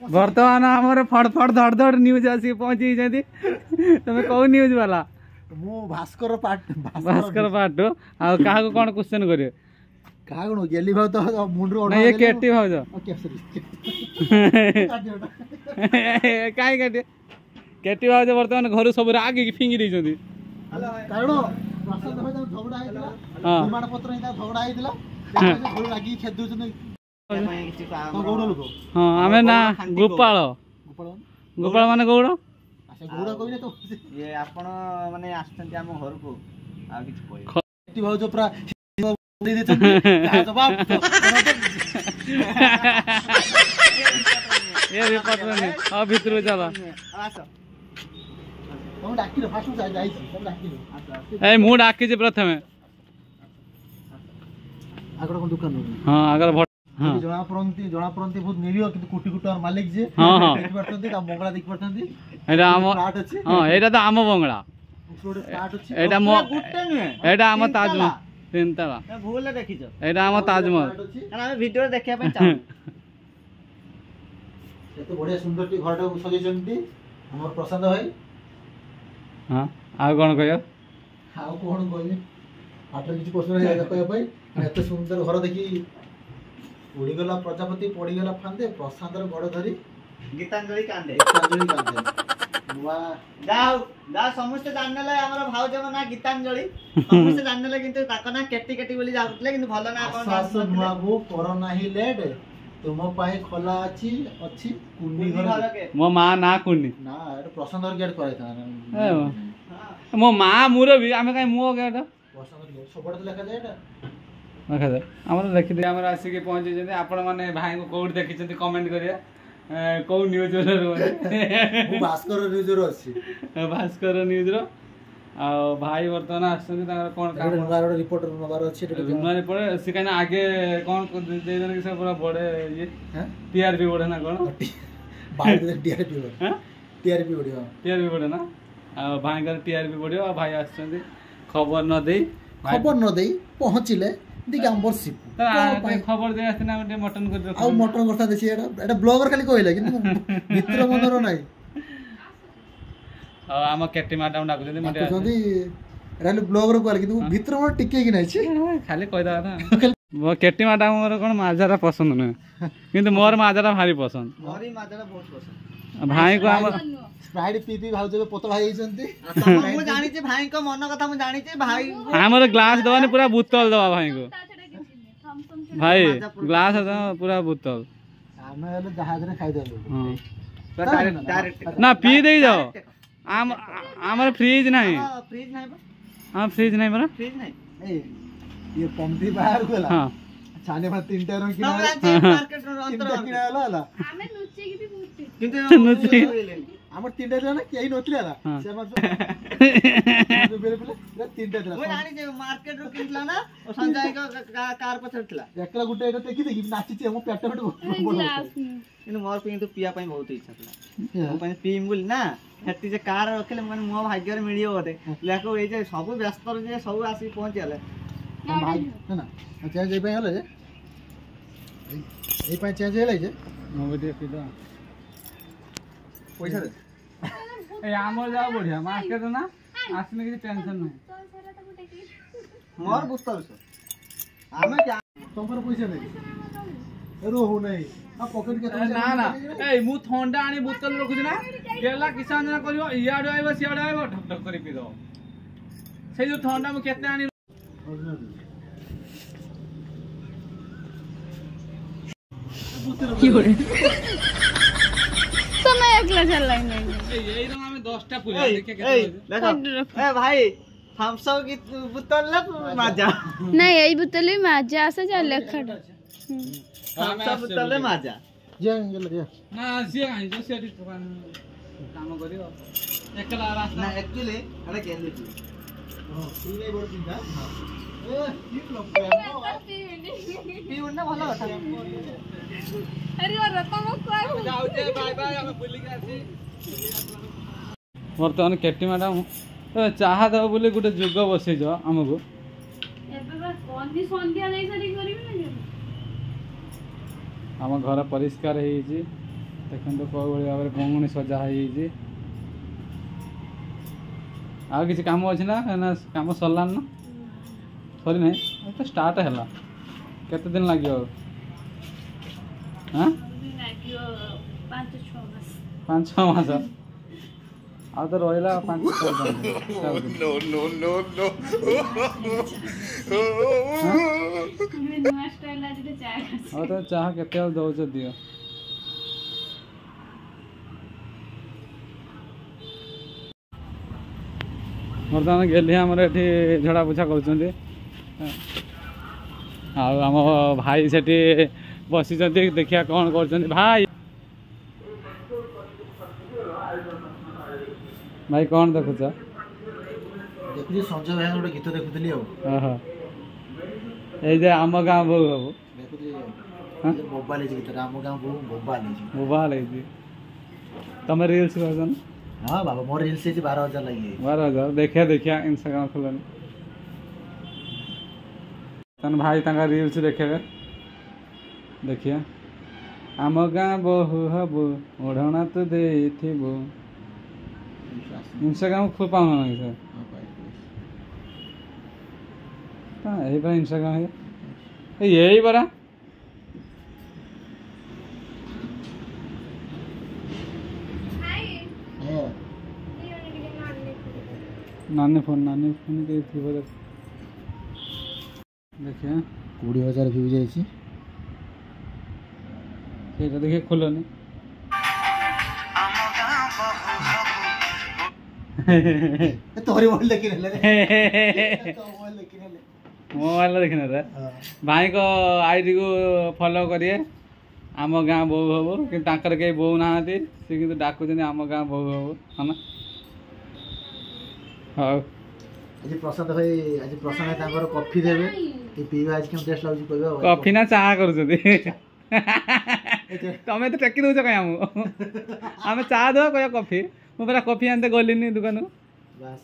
बर्तमान आमर फड़ फड़ धड़ धड़ न्यूज आसी पहुंची जाती तुम कौ न्यूज वाला मु भास्कर पार्ट आ काहा को कोन क्वेश्चन करियो काहा को गेली भाव तो मुंड रो नहीं ये केटी भाव जो काई केटी केटी भाव जो वर्तमान घर सब रागी फिंगी दै जंदी कारण प्रसाद भाई झगड़ा आइतला निर्माण पत्र हिता झगड़ा आइतला घर रागी खेद दउछन तो गौड़ लोक हां हमें ना गोपाल गोपाल माने गौड़ अच्छा गौड़ कहिने तो ये आपण माने आछथि हम घर को आ किछ कोइ केटी भाव जो पूरा दे देछन जवाब ये रिपोर्ट में अब भीतर चला आसो हम डाकिलो फास्ट जाई हम डाकिलो ए मु डाकी जे प्रथमे आगड़ कोन दुकान हां आगर जना परंती बहुत निरियो किंतु कोटी कोटी मालिक जे हां हां देख परतंती ता मंगला देख परतंती एटा आम हां एटा तो आम बंगला छोटे स्टार्ट अछि एटा मो एटा आम ताजमहल तीन ताला ए भूल देखिछ एटा आम ताजमहल कारण हम वीडियो देखिया पे चाहू एते बढ़िया सुंदर टी घरटा सजेचंती हमर प्रशांत भाई हां आ कोन कहयो हाउ कोन कहबे आटर किछ क्वेश्चन है कहया भाई एते सुंदर घर देखि उड़ीगला प्रजापति पड़ीगला फांदे प्रशांतर गड़ धरी गीतांजलि कांदे वाह गाओ दा समस्त जानले हमर भाउजम ना गीतांजलि समस्त जानले किंतु ताको ना केटी केटी बोली जाउतले किंतु भलो ना कोन शासन बाबू कोरोना ही लेट तुम पाए खोला अछि कुन्नी घर मो मां ना कुन्नी ना एटा प्रशांतर गेट करे था मो मां मुरो भी आमे काई मुओ गेट प्रशांतर गेट सबड लेखा जाय एटा देखा आम देखी आम आसिक पहुँची आपण मैंने भाई को कौट देखी कमेंट करिए कौ news Bhaskar news Bhaskar news भाई बर्तमान आसुँच कौन रिपोर्टर नबार अच्छी रिपोर्ट सी कहीं आगे कौन से पूरा बड़े ये टीआरपी बढ़े ना कौन टीआरपी बढ़े ना भाई टीआरपी बढ़िया भाई आस खबर न दे पहुँचले दिगंबर सिप खबर दे आस्ते ना गोटे मटन कर आ मटन करता देखि एटा ब्लॉगर खाली कहले कि भितर मनर नाही आम केटी मैडम डाकु जदी मटे जदी राले ब्लॉगर कहले कि भितर मन टिके कि नाही छी खाली कहदा था मो केटी मैडम मोर कोन माजारा पसंद न किंतु मोर माजारा भारी पसंद मोरी माजारा बहुत पसंद भाई को हम स्प्राइट पी भाउ जब पोत भाई जंती मु जानि छी भाई को मन कथा मु जानि छी भाई हमर ग्लास दवाने पूरा बोतल दवा भाई को भाई ग्लास पूरा बोतल हमें हेले जहाज रे खाइ देलु हां डायरेक्ट ना पी दे जाओ आम हमर फ्रिज नहीं फ्रिज नहीं हां फ्रिज नहीं बरा फ्रिज नहीं ए ये पंपी बाहर गेला हां छाने में तीनटा रंग की मार्केट रो अंतर किना हला हमें नुचे की भी पूछती किंतु नुचे हमर तीनटा जन केही नथले हला से मत बेले बेले तीनटा दिला मैं जानि जे मार्केट रो किनला ना और संजय का कार पछड़ थिला एकला गुटे एटा देखि देखि नाची छी हम पेट पेट इन मोर पे तो पिया पई बहुत इच्छा थिला पई पीम बोल ना हेती जे कार रखले माने मो भाग्य रे मिलियो होते लेको ए जे सब व्यस्त रे जे सब आसी पहुंचले भाई ना अच्छा जे पे हले जे ए पे चेंज हेले जे नो बेटे पिदा पैसा दे ए आमर जाओ बढ़िया मार्केट ना आसने की टेंशन नहीं मोर बुस्तल से हमें क्या तुमपर पैसा दे रो हो नहीं आ पॉकेट के ना ना ए मु ठंडा आनी बोतल रखु ना केला किसान ना करियो इयाड आइबो सियाड आइबो ठक ठक करी पी दो से जो ठंडा में केते आनी की हो रे तो मैं अगला चल लाइन में यही रंग हमें 10टा पूरा देखे देखो ए भाई हमसो की बोतल ले माजा नहीं यही बोतल में माजा से चल लेखड हमसो बोतल ले माजा जे लगे ना से आई जो से काम करियो एकला रास्ता ना एक्चुअली अरे केन दे हां तू नहीं बोल चिंता हां ए ठीक लोग पी उन्ना भलो अरे रतम को जाऊ जे बाय बाय हम बुली के आसी वर्तमान केटी मैडम चाहा दब बोले गोटे जुग बसई जो हमको संध्या नहीं सारी करी आम घर परिष्कार देखो कौ भाव में पंगुणी सजा हो आ किसी काम अच्छी ना काम सरलान ना सरी ना तो स्टार्ट है केते दिन लगे हाँ 5-6 मास आ तो रहा 5-6 तो चाह के दौच दियो बर्तमान गेली आमर ये झड़ा पोछा कर आम भाई से बसी देखिया कौन कर भाई भाई कौन देखुच देखुची संजय भाई गोटे गीत देखुली ये आम गाँ बो बाबू मोबाइल गीत आम गाँ बो मोबाइल तुम रील्स कर हाँ बाबा मोर रील्स 12,000 लगी 12,000 देखिया इंस्टाग्राम खोल तन भाई तंगा रील्स देखिए आम गाँ बहु हबो ओढ़ना तो देथिबो इंस्टाग्राम खोल पाऊँ ना सर यही पर इंस्टाग्राम है यही बरा नानी फोन के थी देखिए 20,000 व्यू जाइए देखिए खोलनी तोरी मोबाइल देखने भाई को आईडी को फॉलो करिए आम गाँ बहु हम कि कहीं बहु ना सी कि डाकुन आम गाँ बहु हम हाँ आज प्रशांत भाई आज प्रशांत भाई कॉफी देवे कि पीवा आज केम टेस्ट लागुची कहबा कॉफी ना चाह करूछथि तमे तो टेकी दउछ कय हम चाह दो कय कॉफी मु पूरा कॉफी आनते गलिनी दुकान बस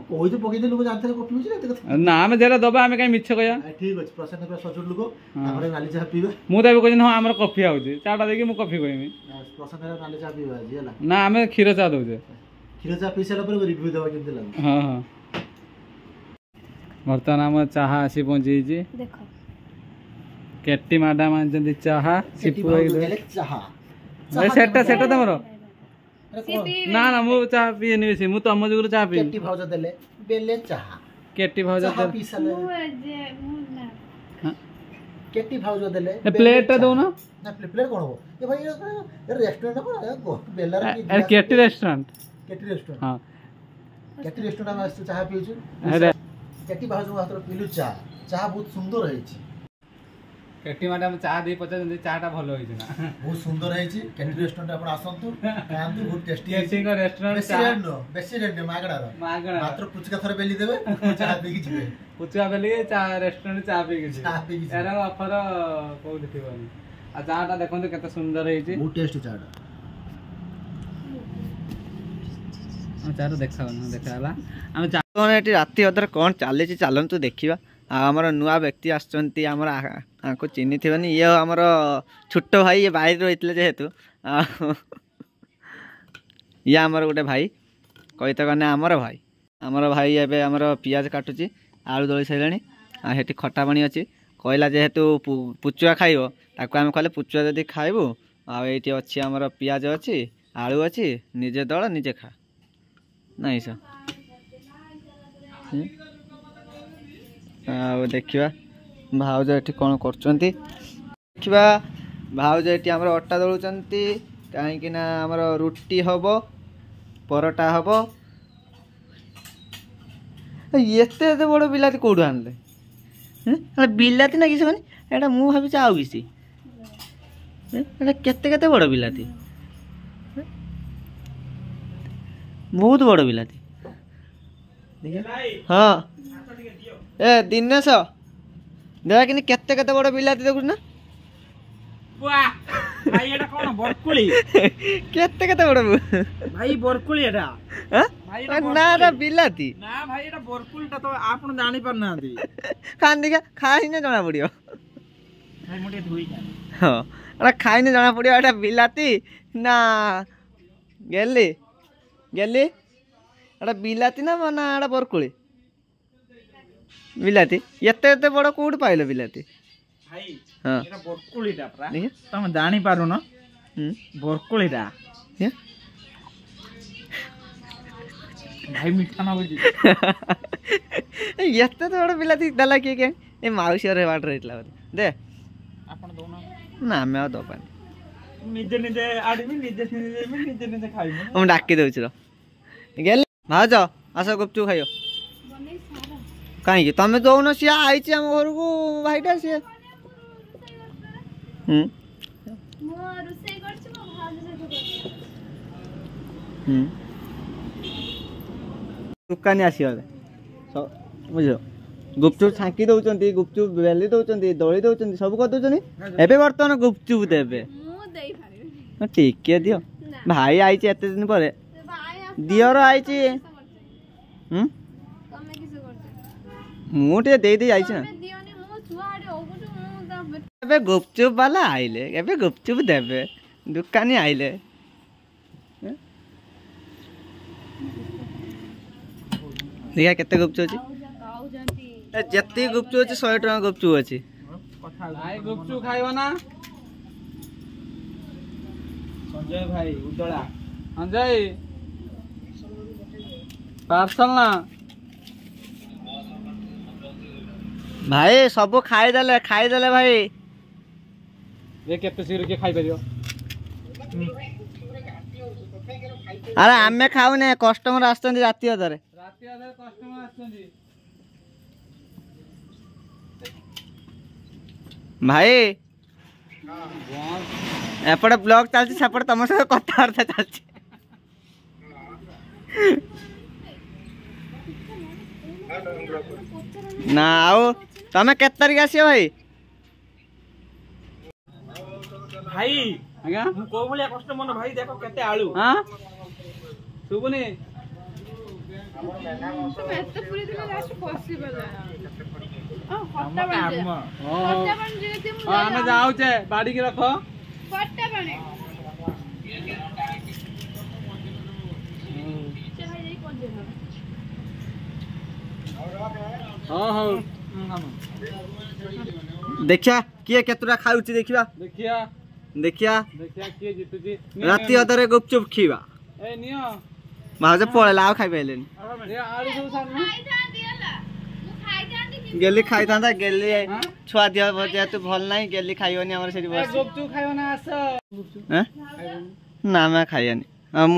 कोई तो पकई दे लोग जानते कॉफी होची ना कथा ना हम जेरा दबा हम कहीं मिछ कया ठीक अछि प्रशांत भाई सचुट लोग हमरे नाली चाह पीवा मु तबे कहन हां हमर कॉफी आउची चाटा देकी मु कॉफी कहमी प्रशांत भाई नाली चाह पीवा जी हला ना हम खीर चाह दउछे खीर चाह पीसला पर रिव्यू देबा केमते लाग हां हां बर्तमान आम चाह आसी पहुंची देखो केटी मैडम आनछन चाह सिपु चाह सेटा सेटा तमरो ना ना मु चाह पीनी बेसी मु तम जुगुर चाह पी केटी भाउज देले बेले चाह केटी भाउज चाह पीसले केटी भाउज देले प्लेट दो ना प्लेट कोन हो ए भाई ये रेस्टोरेंट को बेलर अरे केटी रेस्टोरेंट हां केटी रेस्टोरेंट में चाह पीछु अरे केटी भाउज हाथ पीलु चाह बहुत सुंदर है केटी मैडम चाह दे पचा चाहटा भलो होई ना बहुत सुंदर है केटी रेस्टोरेंट अपन आसंतु खांतु बहुत टेस्टी है केटी रेस्टोरेंट बेसी रेट मागड़ा मात्र पुचका थरे बेली देबे चाह पी के जिवे पुचका बेली चाह रेस्टोरेंट चाह पी के एरा ऑफर को देखिबनी आ चाहटा देखंतु केते सुंदर है बहुत टेस्टी चाहटा चाहटा देखाला हम चाहने राति अदर कौन चली चलतु देखा आमर नुआ व्यक्ति आमर आपको चिन्ह थे ये आमर छोट भाई ये बाहर रही जेहेतु ये आमर गोटे भाई कहते कने आमर भाई एवं आमर पियाज काटुची आलू दली सारे आठी खटा पानी अच्छी कहला जेहेतु पुचुआ खाइब ताको आम कहले पुचुआ जदि खाइबू आठी अच्छी आमर पियाज अच्छी आलू अच्छी निजे दल निजे खा नहीं सर देखा भाउज ये कौन कर देखा भाउज ये आम अटा दौड़ कहीं आमर रुटी हम परोटा हम एते बड़ बिलाती कौटू आनले बिलाती ना किसी एटा मु भावी आउ किसी केते बड़ बिलाती बहुत बड़ बिलाती हाँ ए दिनेश देख कि केते केते बड़ बिलाती देखु ना भाई एटा कोन बरकुली केते केते बड़ भाई बरकुली एटा भाई ना रे बिलाती ना भाई एटा बरकुलटा तो आपन जानि पर नांदी खान दिखा खाई ना जना पड़ियो भाई मोटे धुई जा हां ଏଟା ଖାଇନି ଜଣା ପଡ଼ିବ ଏଟା ବିଲାତି ନା ଗେଲି ଗେଲି ଏଟା ବିଲାତି ନା ନା ଏଟା ବରକୋଳି ବିଲାତି ଏତେ ଏତେ ବଡ଼ କୋଉଠି ପାଇଲ ବିଲାତି ଭାଇ ହଁ ଏଟା ବରକୋଳିଟା ପରା ତମେ ଜାଣି ପାରୁନ ବରକୋଳିଟା ଭାଇ ମିଠା ନା ବୁଝି ଏତେ ତ ବଡ଼ ବିଲାତି ଦେଲା କିଏ କେ ଏ ମାଉସୀ ଘର ବାଟରେ ହେଇଥିଲା ବୋଧେ ଦେ ଆପଣ ଦଉନା ନା ଆମେ ଆଉ ଦବାନି ନିଜେ ନିଜେ ଆଣିବି ନିଜେ ନିଜେ ନିଜେ ଖାଇବି ମୁଁ ଡାକି ଦଉଛି ର ଗେଲି ଭାଉଜ ଆସ ଗୁପଚୁପ ଖାଇବ କାହିଁକି ତମେ ଦଉନ ସିଏ ଆଇଛି ଆମ ଘରକୁ ଭାଇଟା ସିଏ ଦୋକାନୀ ଆସିବ ବୁଝିଲ ଗୁପଚୁପ ଛାଙ୍କି ଦଉଛନ୍ତି ଗୁପଚୁପ ବେଲି ଦଉଛନ୍ତି ଦଳି ଦଉଛନ୍ତି ସବୁ କରିଦଉଛନ୍ତି ଏବେ ବର୍ତ୍ତମାନ ଗୁପଚୁପ ଦେବେ ଟିକେ ଦିଅ ଭାଇ ଆଇଛି ଏତେ ଦିନ ପରେ ଦିଅର ଆଇଛି ମୁଁ ଟିକେ ଦେଇ ଦେଇ ଯାଇଛି ନା ଏବେ ଗୁପଚୁପ ବାଲା ଆଇଲେ ଏବେ ଗୁପଚୁପ ଦେବେ ଦୋକାନୀ ଆଇଲେ ଦେଖିଆ କେତେ ଗୁପଚୁପ ଅଛି ଯେତିକି ଗୁପଚୁପ ଅଛି 100 ଟଙ୍କା ଗୁପଚୁପ ଅଛି ଭାଇ ଗୁପଚୁପ ଖାଇବ ନା ସଞ୍ଜୟ ଭାଇ ଉଦଳା ସଞ୍ଜୟ ପାର୍ସଲ ନା ଭାଇ ସବୁ ଖାଇଦେଲେ ଭାଇ ଯେ କେତେ ଶୀଘ୍ର କିଏ ଖାଇପାରିବ ଆରେ ଆମେ ଖାଉନେ କଷ୍ଟମର ଆସୁଛନ୍ତି ରାତି ଅଧରେ କଷ୍ଟମର ଆସୁଛନ୍ତି ଭାଇ ଏପଟେ ବ୍ଲଗ ଚାଲିଛି ସେପଟେ ତମ ସହିତ କଥାବାର୍ତ୍ତା ଚାଲିଛି ନା ଆଉ ତମେ କେତେ ତାରିଖ ଆସିବ ଭାଇ ଭାଇ ଆଜ୍ଞା ମୁଁ କୋଉ ଭଳିଆ କଷ୍ଟମର ଭାଇ ଦେଖ କେତେ ଆଳୁ ହଁ ଶୁଭୁନି ଆମେ ଯାଉଛେ ବାଡିକି ରଖ ହଁ ହଉ ଦେଖିଆ କିଏ କେତେଟା ଖାଉଛି ଦେଖିବା ଦେଖିଆ ଦେଖିଆ ଦେଖିଆ କିଏ ଜିତୁଛି ରାତି ଅଧରେ ଗୁପଚୁପ ଖିବା ଏ ନିଅ ଭାଉଜ ପଳେଇଲା ଆଉ ଖାଇପାରିଲେନି ଆଳୁ ସବୁ ସାରିନି ଗେଲି ଖାଇଥାନ୍ତା ଗେଲି ଛୁଆ ଦିହ ଯେହେତୁ ଭଲ ନାହିଁ ଗେଲି ଖାଇବନି ଆମର ସେଠି ବସି ଗୁପଚୁପ ଖାଇବ ନା ଆସ ନା ଆମେ ଖାଇବାନି